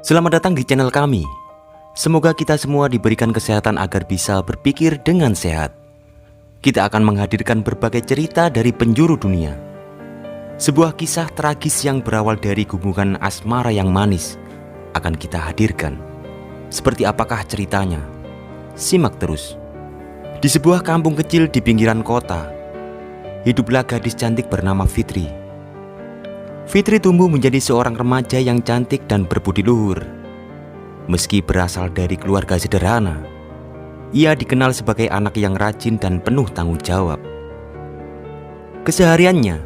Selamat datang di channel kami. Semoga kita semua diberikan kesehatan agar bisa berpikir dengan sehat. Kita akan menghadirkan berbagai cerita dari penjuru dunia. Sebuah kisah tragis yang berawal dari hubungan asmara yang manis akan kita hadirkan. Seperti apakah ceritanya? Simak terus. Di sebuah kampung kecil di pinggiran kota, hiduplah gadis cantik bernama Fitri. Fitri tumbuh menjadi seorang remaja yang cantik dan berbudi luhur. Meski berasal dari keluarga sederhana, ia dikenal sebagai anak yang rajin dan penuh tanggung jawab. Kesehariannya,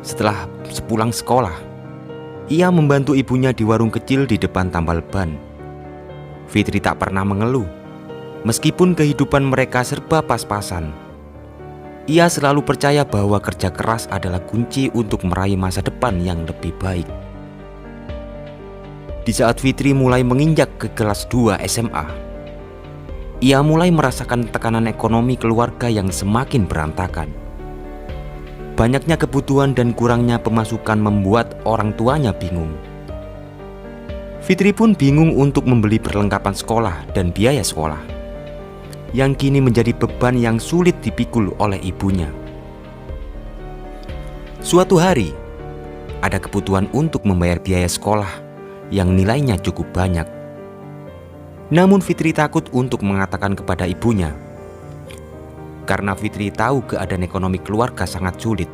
setelah sepulang sekolah, ia membantu ibunya di warung kecil di depan tambal ban. Fitri tak pernah mengeluh, meskipun kehidupan mereka serba pas-pasan. Ia selalu percaya bahwa kerja keras adalah kunci untuk meraih masa depan yang lebih baik. Di saat Fitri mulai menginjak ke kelas 2 SMA, ia mulai merasakan tekanan ekonomi keluarga yang semakin berantakan. Banyaknya kebutuhan dan kurangnya pemasukan membuat orang tuanya bingung. Fitri pun bingung untuk membeli perlengkapan sekolah dan biaya sekolah, yang kini menjadi beban yang sulit dipikul oleh ibunya. Suatu hari, ada kebutuhan untuk membayar biaya sekolah yang nilainya cukup banyak. Namun Fitri takut untuk mengatakan kepada ibunya, karena Fitri tahu keadaan ekonomi keluarga sangat sulit.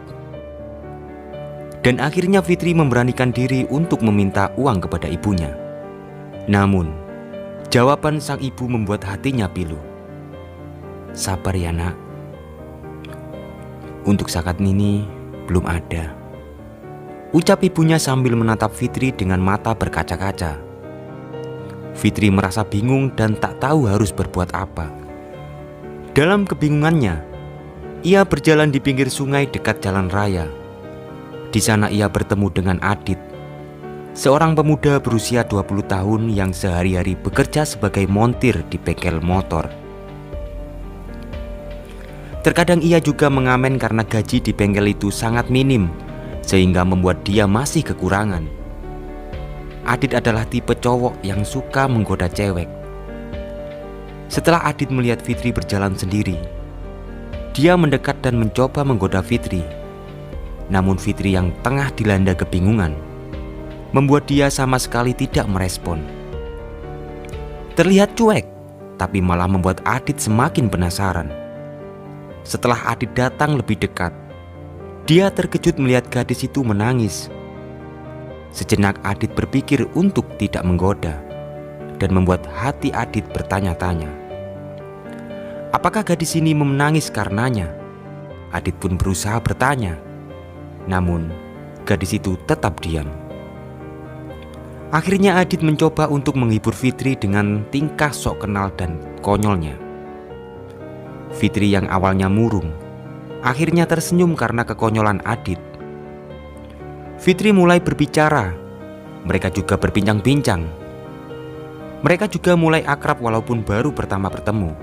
Dan akhirnya Fitri memberanikan diri untuk meminta uang kepada ibunya. Namun, jawaban sang ibu membuat hatinya pilu. "Sabar ya nak, untuk saat ini belum ada," ucap ibunya sambil menatap Fitri dengan mata berkaca-kaca. Fitri merasa bingung dan tak tahu harus berbuat apa. Dalam kebingungannya, ia berjalan di pinggir sungai dekat jalan raya. Di sana ia bertemu dengan Adit, seorang pemuda berusia 20 tahun yang sehari-hari bekerja sebagai montir di bengkel motor. Terkadang ia juga mengamen karena gaji di bengkel itu sangat minim, sehingga membuat dia masih kekurangan. Adit adalah tipe cowok yang suka menggoda cewek. Setelah Adit melihat Fitri berjalan sendiri, dia mendekat dan mencoba menggoda Fitri. Namun Fitri yang tengah dilanda kebingungan membuat dia sama sekali tidak merespon. Terlihat cuek, tapi malah membuat Adit semakin penasaran. Setelah Adit datang lebih dekat, dia terkejut melihat gadis itu menangis. Sejenak Adit berpikir untuk tidak menggoda, dan membuat hati Adit bertanya-tanya, apakah gadis ini menangis karenanya? Adit pun berusaha bertanya, namun gadis itu tetap diam. Akhirnya Adit mencoba untuk menghibur Fitri dengan tingkah sok kenal dan konyolnya. Fitri yang awalnya murung, akhirnya tersenyum karena kekonyolan Adit. Fitri mulai berbicara, mereka juga berbincang-bincang. Mereka juga mulai akrab walaupun baru pertama bertemu.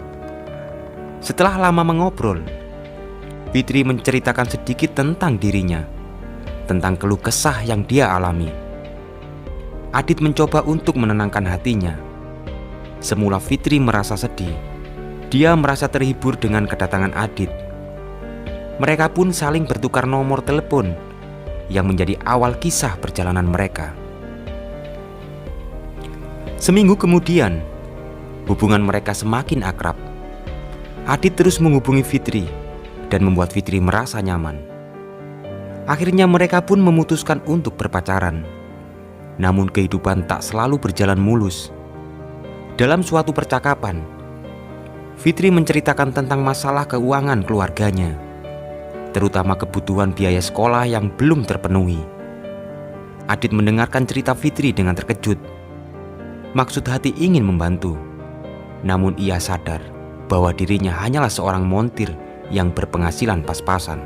Setelah lama mengobrol, Fitri menceritakan sedikit tentang dirinya, tentang keluh kesah yang dia alami. Adit mencoba untuk menenangkan hatinya. Semula Fitri merasa sedih. Dia merasa terhibur dengan kedatangan Adit. Mereka pun saling bertukar nomor telepon, yang menjadi awal kisah perjalanan mereka. Seminggu kemudian, hubungan mereka semakin akrab. Adit terus menghubungi Fitri dan membuat Fitri merasa nyaman. Akhirnya mereka pun memutuskan untuk berpacaran. Namun kehidupan tak selalu berjalan mulus. Dalam suatu percakapan, Fitri menceritakan tentang masalah keuangan keluarganya, terutama kebutuhan biaya sekolah yang belum terpenuhi. Adit mendengarkan cerita Fitri dengan terkejut. Maksud hati ingin membantu, namun ia sadar bahwa dirinya hanyalah seorang montir yang berpenghasilan pas-pasan.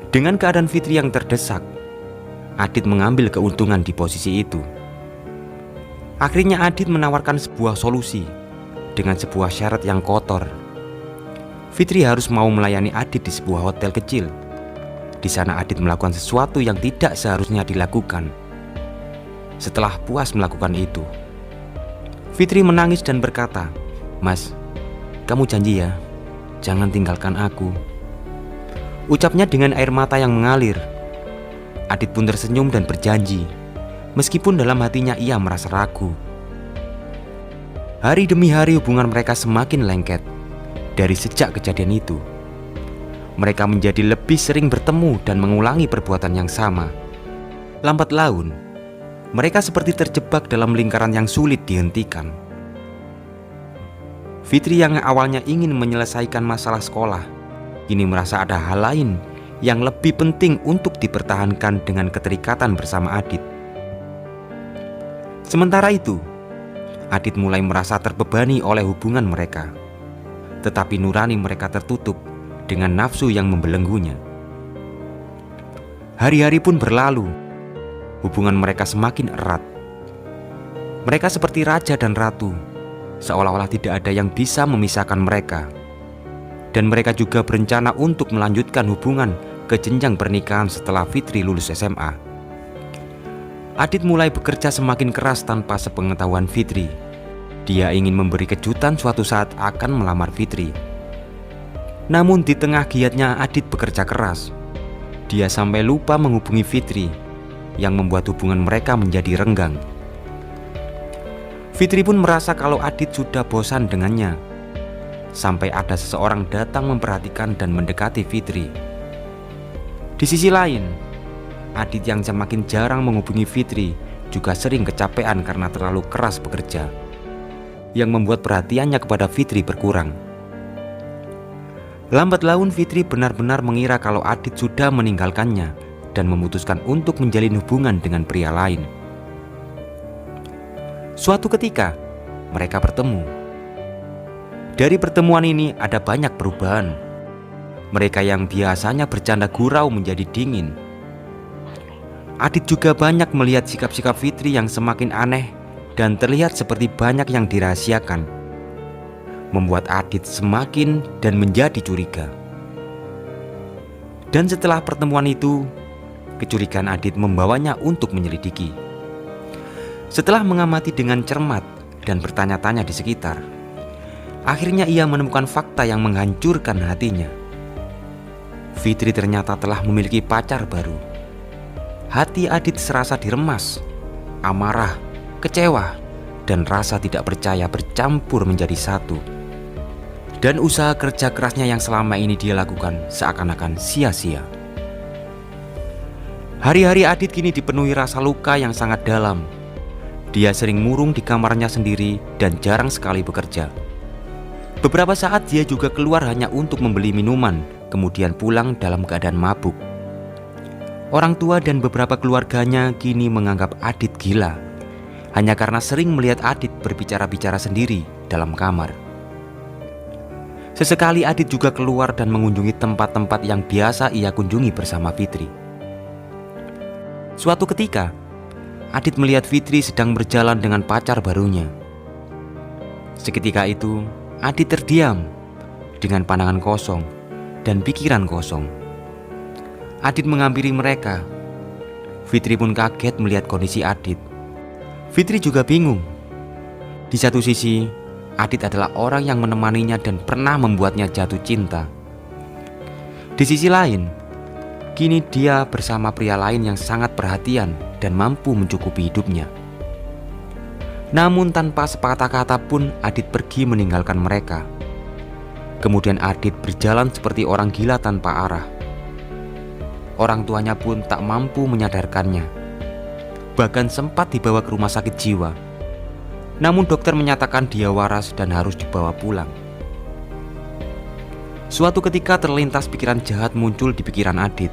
Dengan keadaan Fitri yang terdesak, Adit mengambil keuntungan di posisi itu. Akhirnya Adit menawarkan sebuah solusi dengan sebuah syarat yang kotor. Fitri harus mau melayani Adit di sebuah hotel kecil. Di sana Adit melakukan sesuatu yang tidak seharusnya dilakukan. Setelah puas melakukan itu, Fitri menangis dan berkata, "Mas, kamu janji ya, jangan tinggalkan aku." Ucapnya dengan air mata yang mengalir. Adit pun tersenyum dan berjanji, meskipun dalam hatinya ia merasa ragu. Hari demi hari hubungan mereka semakin lengket. Dari sejak kejadian itu, mereka menjadi lebih sering bertemu dan mengulangi perbuatan yang sama. Lambat laun, mereka seperti terjebak dalam lingkaran yang sulit dihentikan. Fitri yang awalnya ingin menyelesaikan masalah sekolah, kini merasa ada hal lain yang lebih penting untuk dipertahankan dengan keterikatan bersama Adit. Sementara itu, Adit mulai merasa terbebani oleh hubungan mereka. Tetapi nurani mereka tertutup dengan nafsu yang membelenggunya. Hari-hari pun berlalu. Hubungan mereka semakin erat. Mereka seperti raja dan ratu, seolah-olah tidak ada yang bisa memisahkan mereka. Dan mereka juga berencana untuk melanjutkan hubungan ke jenjang pernikahan setelah Fitri lulus SMA. Adit mulai bekerja semakin keras tanpa sepengetahuan Fitri. Dia ingin memberi kejutan suatu saat akan melamar Fitri. Namun di tengah giatnya Adit bekerja keras, dia sampai lupa menghubungi Fitri, yang membuat hubungan mereka menjadi renggang. Fitri pun merasa kalau Adit sudah bosan dengannya. Sampai ada seseorang datang memperhatikan dan mendekati Fitri. Di sisi lain, Adit yang semakin jarang menghubungi Fitri juga sering kecapean karena terlalu keras bekerja, yang membuat perhatiannya kepada Fitri berkurang. Lambat laun Fitri benar-benar mengira kalau Adit sudah meninggalkannya dan memutuskan untuk menjalin hubungan dengan pria lain. Suatu ketika, mereka bertemu. Dari pertemuan ini ada banyak perubahan. Mereka yang biasanya bercanda gurau menjadi dingin. Adit juga banyak melihat sikap-sikap Fitri yang semakin aneh dan terlihat seperti banyak yang dirahasiakan, membuat Adit semakin dan menjadi curiga. Dan setelah pertemuan itu, kecurigaan Adit membawanya untuk menyelidiki. Setelah mengamati dengan cermat dan bertanya-tanya di sekitar, akhirnya ia menemukan fakta yang menghancurkan hatinya. Fitri ternyata telah memiliki pacar baru. Hati Adit serasa diremas, amarah, kecewa, dan rasa tidak percaya bercampur menjadi satu. Dan usaha kerja kerasnya yang selama ini dia lakukan seakan-akan sia-sia. Hari-hari Adit kini dipenuhi rasa luka yang sangat dalam. Dia sering murung di kamarnya sendiri dan jarang sekali bekerja. Beberapa saat dia juga keluar hanya untuk membeli minuman, kemudian pulang dalam keadaan mabuk. Orang tua dan beberapa keluarganya kini menganggap Adit gila, hanya karena sering melihat Adit berbicara-bicara sendiri dalam kamar. Sesekali Adit juga keluar dan mengunjungi tempat-tempat yang biasa ia kunjungi bersama Fitri. Suatu ketika, Adit melihat Fitri sedang berjalan dengan pacar barunya. Seketika itu, Adit terdiam dengan pandangan kosong dan pikiran kosong. Adit menghampiri mereka. Fitri pun kaget melihat kondisi Adit. Fitri juga bingung. Di satu sisi, Adit adalah orang yang menemaninya dan pernah membuatnya jatuh cinta. Di sisi lain, kini dia bersama pria lain yang sangat perhatian dan mampu mencukupi hidupnya. Namun tanpa sepatah kata pun Adit pergi meninggalkan mereka. Kemudian Adit berjalan seperti orang gila tanpa arah. Orang tuanya pun tak mampu menyadarkannya. Bahkan sempat dibawa ke rumah sakit jiwa. Namun dokter menyatakan dia waras dan harus dibawa pulang. Suatu ketika terlintas pikiran jahat muncul di pikiran Adit.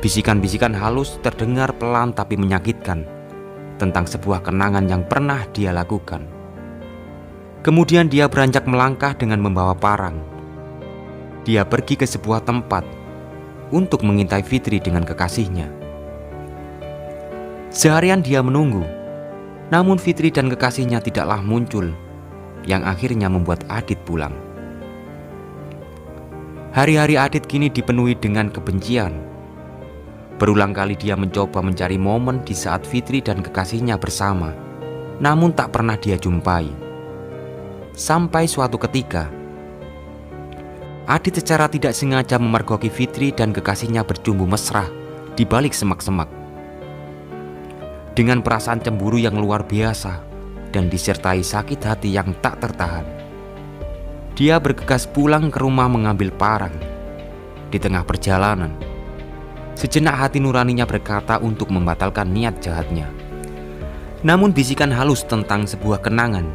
Bisikan-bisikan halus terdengar pelan tapi menyakitkan tentang sebuah kenangan yang pernah dia lakukan. Kemudian dia beranjak melangkah dengan membawa parang. Dia pergi ke sebuah tempat untuk mengintai Fitri dengan kekasihnya. Seharian dia menunggu, namun Fitri dan kekasihnya tidaklah muncul, yang akhirnya membuat Adit pulang. Hari-hari Adit kini dipenuhi dengan kebencian. Berulang kali dia mencoba mencari momen di saat Fitri dan kekasihnya bersama, namun tak pernah dia jumpai. Sampai suatu ketika, Adit secara tidak sengaja memergoki Fitri dan kekasihnya berjumpa mesra di balik semak-semak. Dengan perasaan cemburu yang luar biasa dan disertai sakit hati yang tak tertahan, dia bergegas pulang ke rumah mengambil parang. Di tengah perjalanan, sejenak hati nuraninya berkata untuk membatalkan niat jahatnya. Namun bisikan halus tentang sebuah kenangan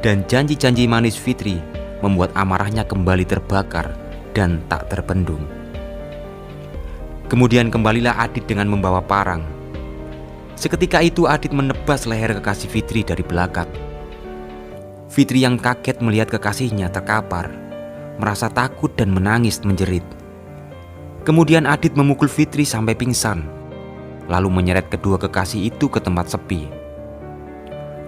dan janji-janji manis Fitri membuat amarahnya kembali terbakar dan tak terbendung. Kemudian kembalilah Adit dengan membawa parang. Seketika itu Adit menebas leher kekasih Fitri dari belakang. Fitri yang kaget melihat kekasihnya terkapar, merasa takut dan menangis menjerit. Kemudian Adit memukul Fitri sampai pingsan, lalu menyeret kedua kekasih itu ke tempat sepi.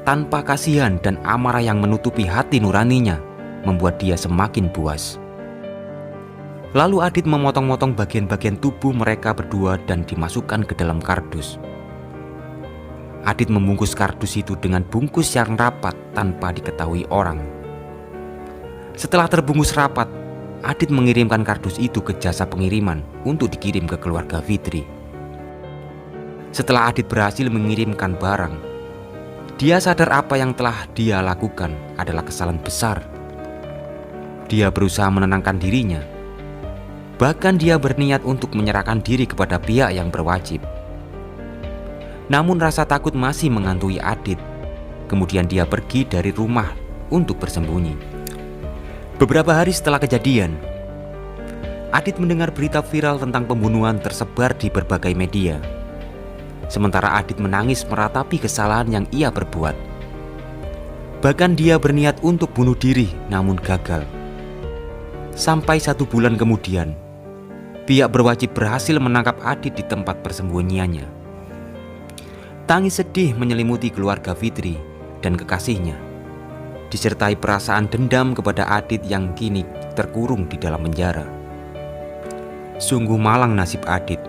Tanpa kasihan dan amarah yang menutupi hati nuraninya membuat dia semakin puas. Lalu Adit memotong-motong bagian-bagian tubuh mereka berdua dan dimasukkan ke dalam kardus. Adit membungkus kardus itu dengan bungkus yang rapat tanpa diketahui orang. Setelah terbungkus rapat, Adit mengirimkan kardus itu ke jasa pengiriman untuk dikirim ke keluarga Fitri. Setelah Adit berhasil mengirimkan barang, dia sadar apa yang telah dia lakukan adalah kesalahan besar. Dia berusaha menenangkan dirinya. Bahkan dia berniat untuk menyerahkan diri kepada pihak yang berwajib. Namun rasa takut masih menghantui Adit. Kemudian dia pergi dari rumah untuk bersembunyi. Beberapa hari setelah kejadian, Adit mendengar berita viral tentang pembunuhan tersebar di berbagai media. Sementara Adit menangis meratapi kesalahan yang ia perbuat. Bahkan dia berniat untuk bunuh diri namun gagal. Sampai 1 bulan kemudian, pihak berwajib berhasil menangkap Adit di tempat persembunyiannya. Tangis sedih menyelimuti keluarga Fitri dan kekasihnya, disertai perasaan dendam kepada Adit yang kini terkurung di dalam penjara. Sungguh malang nasib Adit.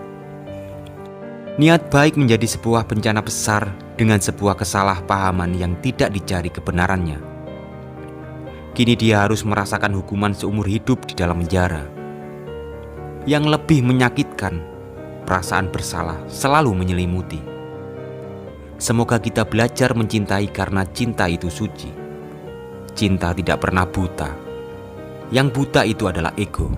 Niat baik menjadi sebuah bencana besar dengan sebuah kesalahpahaman yang tidak dicari kebenarannya. Kini dia harus merasakan hukuman seumur hidup di dalam penjara. Yang lebih menyakitkan, perasaan bersalah selalu menyelimuti. Semoga kita belajar mencintai karena cinta itu suci. Cinta tidak pernah buta. Yang buta itu adalah ego.